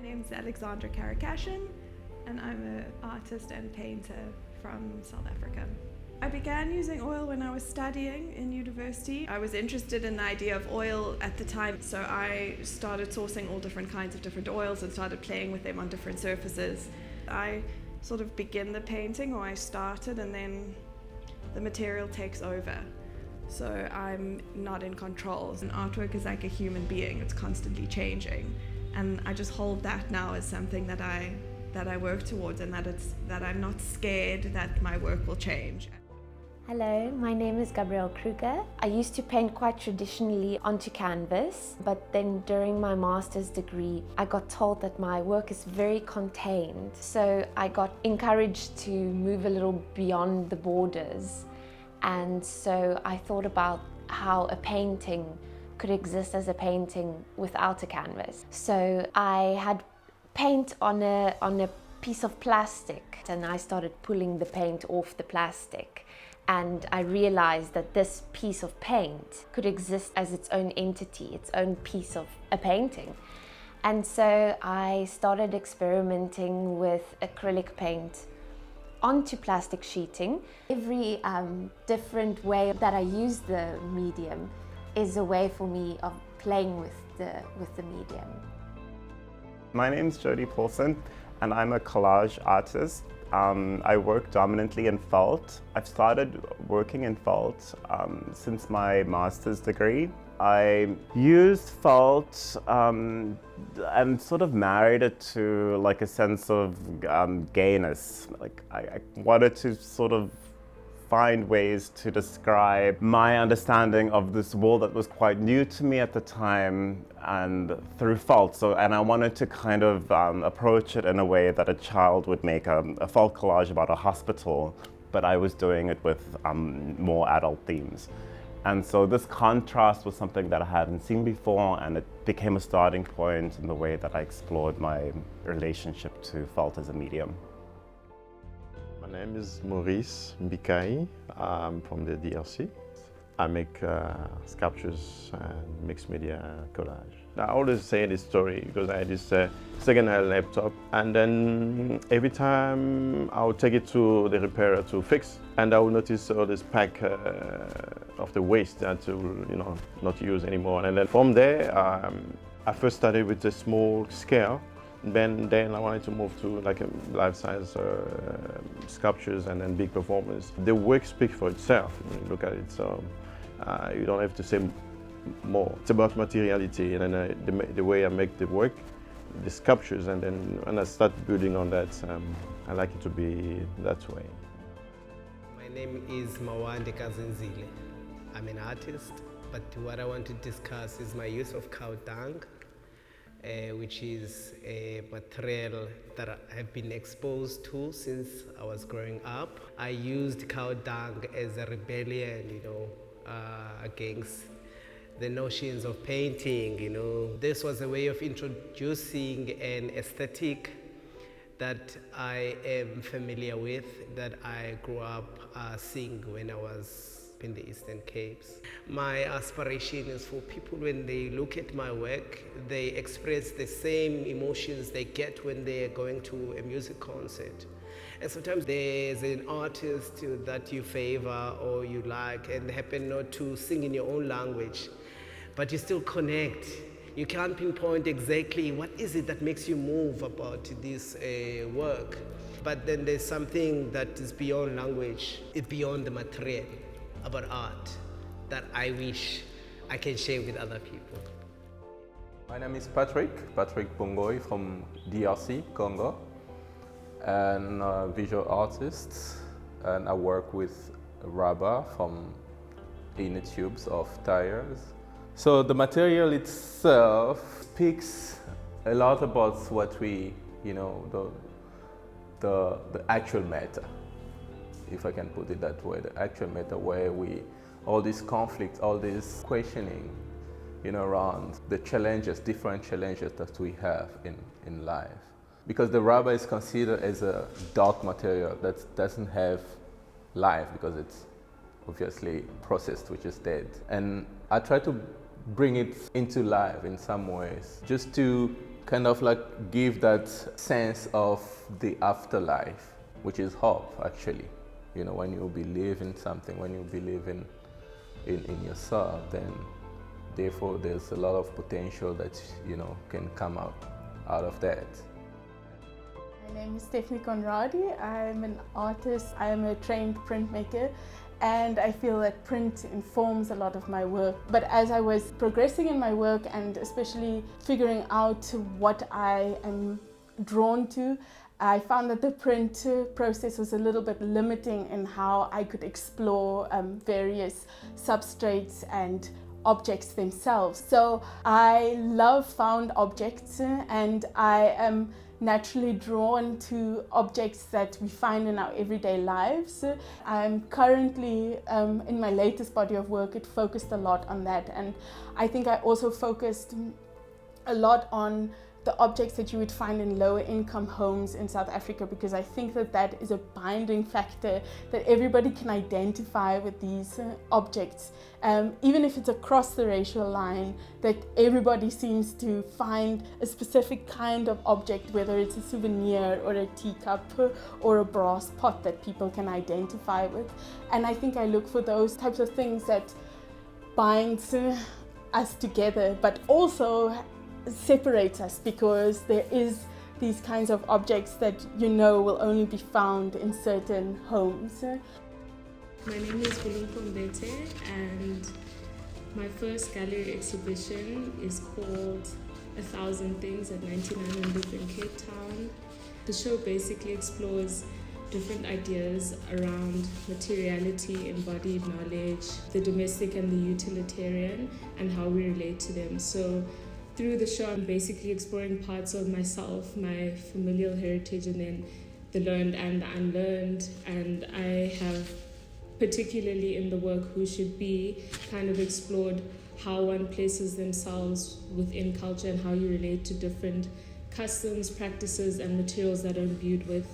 name's ALEXANDRA KARAKASHIAN, and I'm an artist and painter from South Africa. I began using oil when I was studying in university. I was interested in the idea of oil at the time, so I started sourcing all different kinds of different oils and started playing with them on different surfaces. I sort of begin the painting, or I started, and then the material takes over. So I'm not in control. An artwork is like a human being, it's constantly changing. And I just hold that now as something that I work towards, and that I'm not scared that my work will change. Hello, my name is GABRIELLE KRUGER. I used to paint quite traditionally onto canvas, but then during my master's degree, I got told that my work is very contained. So I got encouraged to move a little beyond the borders. And so I thought about how a painting could exist as a painting without a canvas. So I had paint on a piece of plastic, and I started pulling the paint off the plastic. And I realized that this piece of paint could exist as its own entity, its own piece of a painting. And so I started experimenting with acrylic paint onto plastic sheeting. Every different way that I use the medium is a way for me of playing with the medium. My name is JODY PAULSEN, and I'm a collage artist. I work dominantly in felt. I've started working in felt since my master's degree. I used felt and sort of married it to like a sense of gayness. Like I wanted to sort of find ways to describe my understanding of this world that was quite new to me at the time, and through felt. And I wanted to kind of approach it in a way that a child would make a felt collage about a hospital, but I was doing it with more adult themes. And so this contrast was something that I hadn't seen before, and it became a starting point in the way that I explored my relationship to felt as a medium. My name is MAURICE MBIKAYI. I'm from the DRC. I make sculptures and mixed media collage. I always say this story because I had this second-hand laptop, and then every time I would take it to the repairer to fix, and I would notice all this pack of the waste that will not use anymore. And then from there, I first started with a small scale. Then I wanted to move to like a life-size sculptures and then big performance. The work speaks for itself when you look at it, so you don't have to say more. It's about materiality, and then the way I make the work, the sculptures, and then when I start building on that, I like it to be that way. My name is MAWANDE ZENZILE. I'm an artist, but what I want to discuss is my use of cow dung, which is a material that I have been exposed to since I was growing up. I used cow dung as a rebellion, against the notions of painting, This was a way of introducing an aesthetic that I am familiar with, that I grew up seeing when I was in the Eastern Capes. My aspiration is for people, when they look at my work, they express the same emotions they get when they are going to a music concert. And sometimes there's an artist that you favor or you like, and they happen not to sing in your own language, but you still connect. You can't pinpoint exactly what is it that makes you move about this work. But then there's something that is beyond language, it's beyond the material, about art, that I wish I can share with other people. My name is Patrick BONGOY from DRC, Congo, and a visual artist, and I work with rubber from inner tubes of tires. So the material itself speaks a lot about what we, the actual matter, if I can put it that way, the actual matter where all this conflict, all this questioning, around the challenges, different challenges that we have in life. Because the rubber is considered as a dark material that doesn't have life because it's obviously processed, which is dead. And I try to bring it into life in some ways, just to kind of like give that sense of the afterlife, which is hope actually. You know, when you believe in something, when you believe in yourself, then therefore there's a lot of potential that, you know, can come out of that. My name is Stephanie CONRADIE. I'm an artist. I am a trained printmaker, and I feel that print informs a lot of my work. But as I was progressing in my work and especially figuring out what I am drawn to, I found that the print process was a little bit limiting in how I could explore various substrates and objects themselves. So I love found objects, and I am naturally drawn to objects that we find in our everyday lives. I'm currently, in my latest body of work, it focused a lot on that, and I think I also focused a lot on the objects that you would find in lower income homes in South Africa, because I think that that is a binding factor, that everybody can identify with these objects. Even if it's across the racial line, that everybody seems to find a specific kind of object, whether it's a souvenir or a teacup or a brass pot that people can identify with. And I think I look for those types of things that binds us together, but also separates us, because there is these kinds of objects that you know will only be found in certain homes. My name is Bete, and my first gallery exhibition is called 1,000 Things at 99 and Loop in Cape Town. The show basically explores different ideas around materiality, embodied knowledge, the domestic and the utilitarian, and how we relate to them. So through the show, I'm basically exploring parts of myself, my familial heritage, and then the learned and the unlearned. And I have, particularly in the work Who Should Be, kind of explored how one places themselves within culture and how you relate to different customs, practices, and materials that are imbued with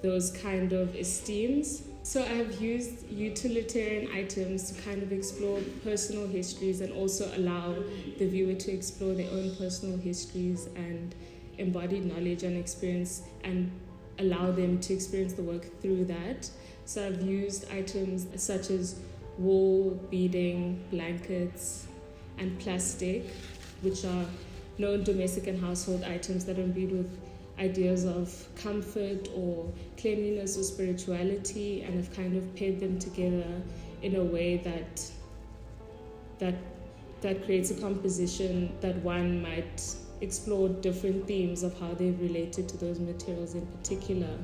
those kind of esteems. So I've used utilitarian items to kind of explore personal histories and also allow the viewer to explore their own personal histories and embodied knowledge and experience, and allow them to experience the work through that. So I've used items such as wool, beading, blankets, and plastic, which are known domestic and household items that are imbued with ideas of comfort or cleanliness or spirituality, and have kind of paired them together in a way that creates a composition that one might explore different themes of how they've related to those materials in particular.